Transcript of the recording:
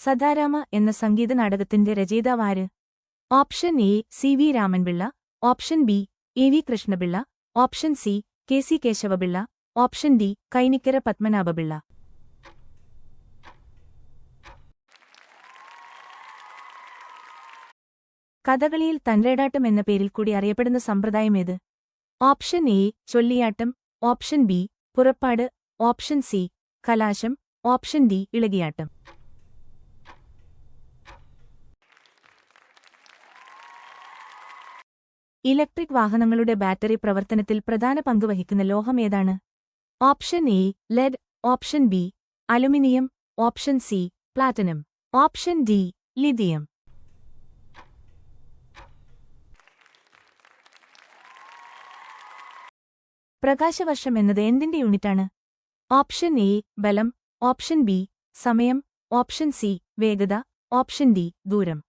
സദാരാമ എന്ന സംഗീത നാടകത്തിന്റെ രചയിതാവാര്? Option A C V Raman Pillai, option B A V Krishna Pillai, option C K C Kesava Pillai, option D Kainikkara Padmanabha Pillai. കഥകളിയിൽ തൻറേടാട്ടം എന്ന പേരിൽ കൂടി അറിയപ്പെടുന്ന സമ്പ്രദായമേത്? ഓപ്ഷൻ എ ചൊല്ലിയാട്ടം, ഓപ്ഷൻ ബി പുറപ്പാട്, ഓപ്ഷൻ സി കലാശം, ഓപ്ഷൻ ഡി ഇളകിയാട്ടം. ഇലക്ട്രിക് വാഹനങ്ങളുടെ ബാറ്ററി പ്രവർത്തനത്തിൽ പ്രധാന പങ്ക് വഹിക്കുന്ന ലോഹം ഏതാണ്? Option A lead, option B aluminium, option C platinum, option D lithium. പ്രകാശവർഷം എന്നത് എന്തിന്റെ യൂണിറ്റാണ്? ഓപ്ഷൻ എ ബലം, ഓപ്ഷൻ ബി സമയം, ഓപ്ഷൻ സി വേഗത, ഓപ്ഷൻ ഡി ദൂരം.